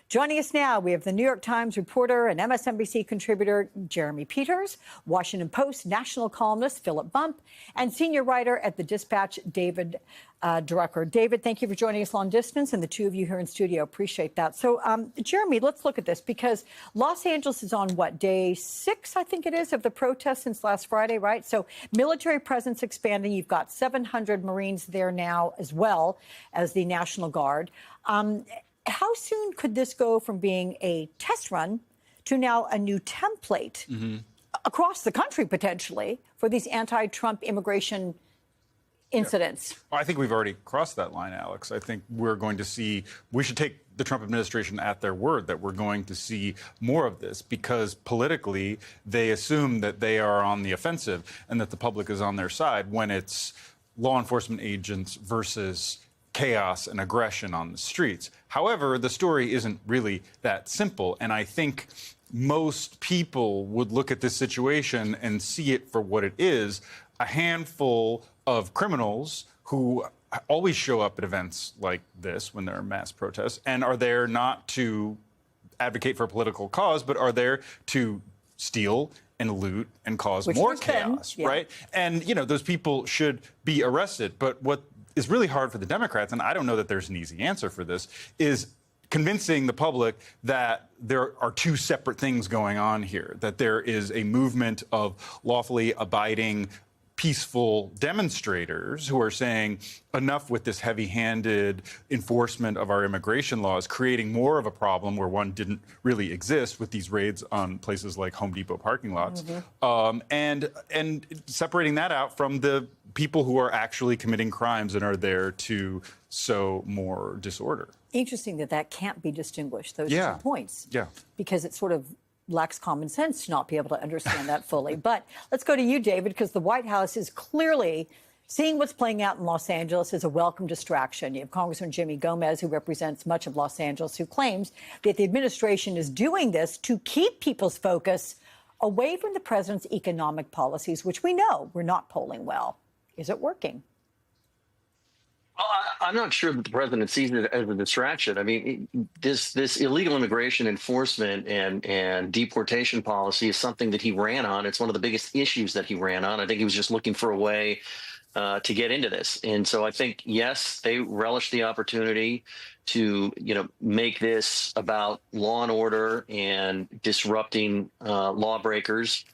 Joining us now, we have the New York Times reporter and MSNBC contributor Jeremy Peters, Washington Post national columnist Philip Bump, and senior writer at The Dispatch, David Drucker. David, thank you for joining us long distance, and the two of you here in studio, appreciate that. So, Jeremy, let's look at this, because Los Angeles is on, what, day 6, I think it is, of the protests since last Friday, right? So military presence expanding. You've got 700 Marines there now, as well as the National Guard. How soon could this go from being a test run to now a new template across the country, potentially, for these anti-Trump immigration incidents? Well, I think we've already crossed that line, Alex. I think we're going to see, we should take the Trump administration at their word that we're going to see more of this, because politically they assume that they are on the offensive and that the public is on their side when it's law enforcement agents versus chaos and aggression on the streets. However, the story isn't really that simple, and I think most people would look at this situation and see it for what it is: a handful of criminals who always show up at events like this when there are mass protests and are there not to advocate for a political cause, but are there to steal and loot and cause more chaos, right? And, you know, those people should be arrested. But what is really hard for the Democrats, and I don't know that there's an easy answer for this, is convincing the public that there are two separate things going on here, that there is a movement of lawfully abiding, peaceful demonstrators who are saying enough with this heavy-handed enforcement of our immigration laws, creating more of a problem where one didn't really exist with these raids on places like Home Depot parking lots, and separating that out from the people who are actually committing crimes and are there to sow more disorder. Interesting that that can't be distinguished, those two points. Because it sort of lacks common sense to not be able to understand that fully. But let's go to you, David, because the White House is clearly seeing what's playing out in Los Angeles as a welcome distraction. You have Congressman Jimmy Gomez, who represents much of Los Angeles, who claims that the administration is doing this to keep people's focus away from the president's economic policies, which we know were not polling well. Is it working? Well, I'm not sure that the president sees it as a distraction. I mean, this illegal immigration enforcement and deportation policy is something that he ran on. It's one of the biggest issues that he ran on. I think he was just looking for a way to get into this. And so I think, yes, they relish the opportunity to, make this about law and order and disrupting lawbreakers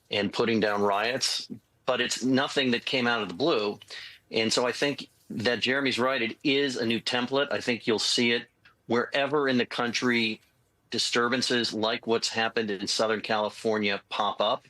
and putting down riots. But it's nothing that came out of the blue. And so I think that Jeremy's right. It is a new template. I think you'll see it wherever in the country disturbances like what's happened in Southern California pop up.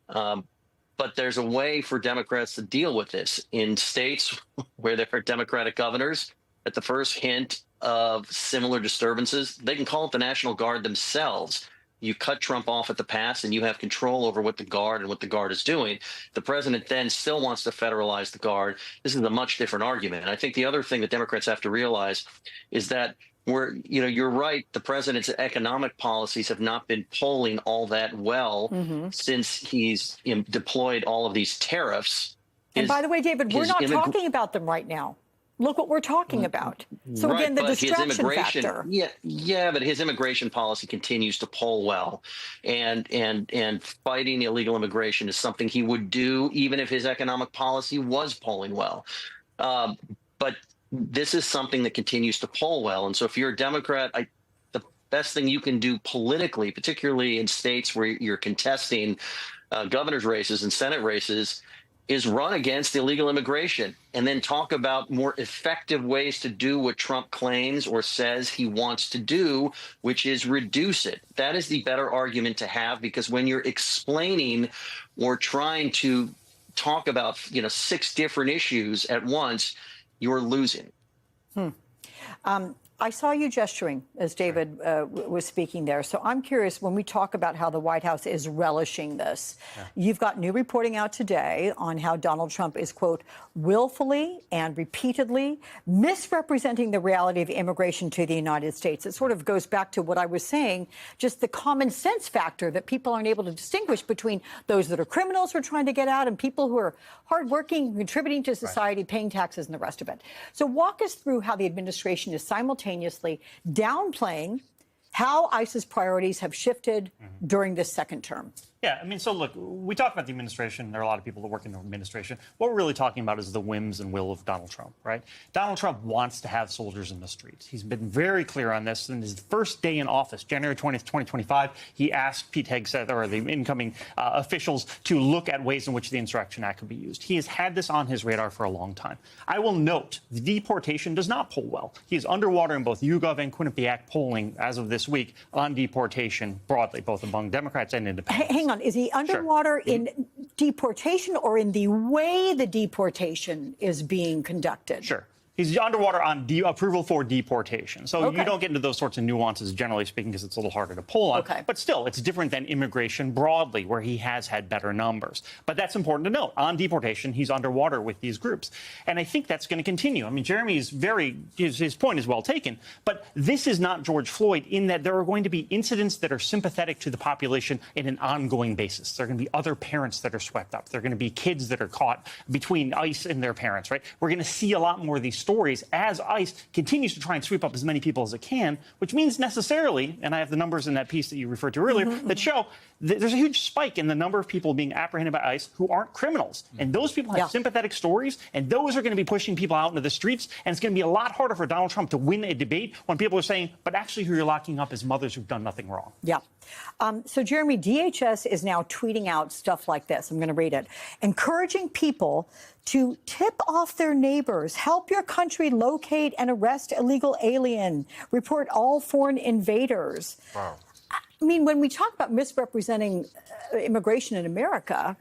But there's a way for Democrats to deal with this. In states where there are Democratic governors, at the first hint of similar disturbances, they can call it the National Guard themselves. You cut Trump off at the pass and you have control over what the Guard is doing. The president then still wants to federalize the Guard. This is a much different argument. And I think the other thing that Democrats have to realize is that you're right. The president's economic policies have not been polling all that well since he's deployed all of these tariffs. And by the way, David, we're not talking about them right now. Look what we're talking about. So again, the distraction factor. Yeah, but his immigration policy continues to poll well, and fighting illegal immigration is something he would do even if his economic policy was polling well. But this is something that continues to poll well, and so if you're a Democrat, the best thing you can do politically, particularly in states where you're contesting governor's races and Senate races, is run against illegal immigration and then talk about more effective ways to do what Trump claims or says he wants to do, which is reduce it. That is the better argument to have, because when you're explaining or trying to talk about, 6 different issues at once, you're losing. I saw you gesturing as David was speaking there. So I'm curious, when we talk about how the White House is relishing this, you've got new reporting out today on how Donald Trump is, quote, willfully and repeatedly misrepresenting the reality of immigration to the United States. It sort of goes back to what I was saying, just the common sense factor that people aren't able to distinguish between those that are criminals who are trying to get out and people who are hardworking, contributing to society, paying taxes and the rest of it. So walk us through how the administration is simultaneously downplaying how ISIS priorities have shifted during this second term. Yeah, I mean, so look, we talk about the administration. There are a lot of people that work in the administration. What we're really talking about is the whims and will of Donald Trump, right? Donald Trump wants to have soldiers in the streets. He's been very clear on this. In his first day in office, January 20th, 2025, he asked Pete Hegseth, or the incoming officials, to look at ways in which the Insurrection Act could be used. He has had this on his radar for a long time. I will note, the deportation does not poll well. He is underwater in both YouGov and Quinnipiac polling as of this week on deportation broadly, both among Democrats and independents. Hang on, is he underwater in deportation or in the way the deportation is being conducted? Sure. He's underwater on approval for deportation. So you don't get into those sorts of nuances, generally speaking, because it's a little harder to pull on. But still, it's different than immigration broadly, where he has had better numbers. But that's important to note. On deportation, he's underwater with these groups. And I think that's going to continue. I mean, Jeremy's his point is well taken. But this is not George Floyd in that there are going to be incidents that are sympathetic to the population in an ongoing basis. There are going to be other parents that are swept up. There are going to be kids that are caught between ICE and their parents, right? We're going to see a lot more of these stories as ICE continues to try and sweep up as many people as it can, which means necessarily, and I have the numbers in that piece that you referred to earlier, that show that there's a huge spike in the number of people being apprehended by ICE who aren't criminals. And those people have sympathetic stories, and those are going to be pushing people out into the streets. And it's going to be a lot harder for Donald Trump to win a debate when people are saying, but actually who you're locking up is mothers who've done nothing wrong. Yeah. So, Jeremy, DHS is now tweeting out stuff like this. I'm going to read it. Encouraging people to tip off their neighbors, help your country locate and arrest illegal alien, report all foreign invaders. Wow. I mean, when we talk about misrepresenting immigration in America,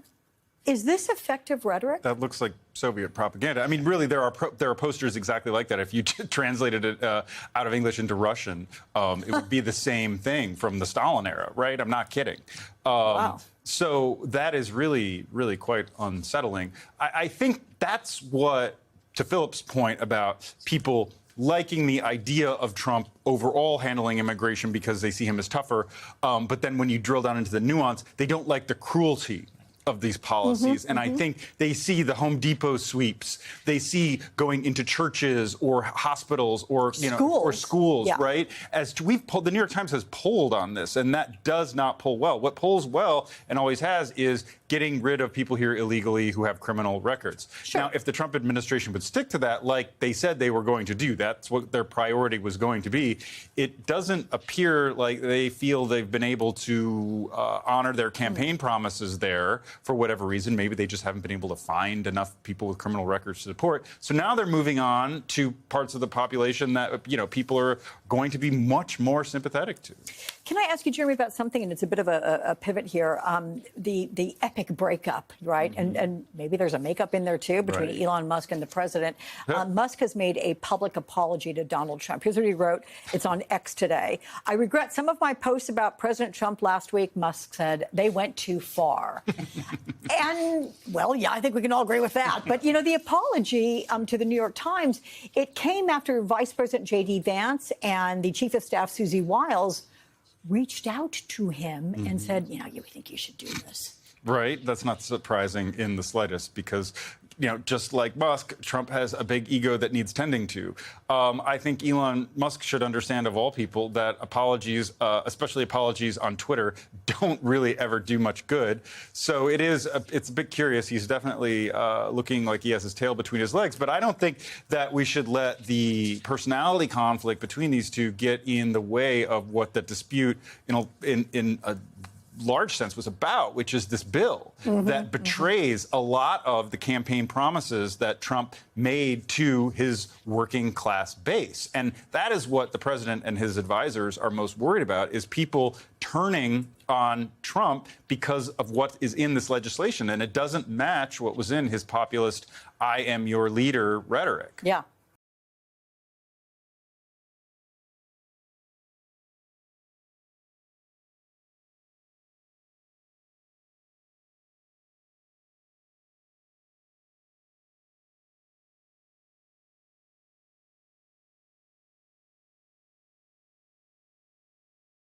is this effective rhetoric? That looks like Soviet propaganda. I mean, really, there are posters exactly like that. If you translated it out of English into Russian, it would be the same thing from the Stalin era, right? I'm not kidding. Wow. So that is really, really quite unsettling. I think that's what, to Philip's point about people liking the idea of Trump overall handling immigration because they see him as tougher. But then when you drill down into the nuance, they don't like the cruelty of these policies. And I think they see the Home Depot sweeps. They see going into churches or hospitals or, schools, right? The New York Times has polled on this, and that does not poll well. What polls well and always has is getting rid of people here illegally who have criminal records. Sure. Now, if the Trump administration would stick to that, like they said they were going to do, that's what their priority was going to be. It doesn't appear like they feel they've been able to honor their campaign promises there for whatever reason. Maybe they just haven't been able to find enough people with criminal records to support. So now they're moving on to parts of the population that, people are going to be much more sympathetic to. Can I ask you, Jeremy, about something, and it's a bit of a pivot here, the epic breakup, right? And maybe there's a makeup in there, too, between Elon Musk and the president. Musk has made a public apology to Donald Trump. Here's what he wrote. It's on X today. I regret some of my posts about President Trump last week. Musk said they went too far. And, well, yeah, I think we can all agree with that. But, the apology to the New York Times, it came after Vice President J.D. Vance and the Chief of Staff, Susie Wiles, reached out to him and said, you think you should do this. Right. That's not surprising in the slightest because, just like Musk, Trump has a big ego that needs tending to. I think Elon Musk should understand, of all people, that apologies, especially apologies on Twitter, don't really ever do much good. So it's a bit curious. He's definitely looking like he has his tail between his legs. But I don't think that we should let the personality conflict between these two get in the way of what the dispute in a large sense was about, which is this bill that betrays a lot of the campaign promises that Trump made to his working class base. And that is what the president and his advisors are most worried about, is people turning on Trump because of what is in this legislation. And it doesn't match what was in his populist, I am your leader rhetoric. Yeah.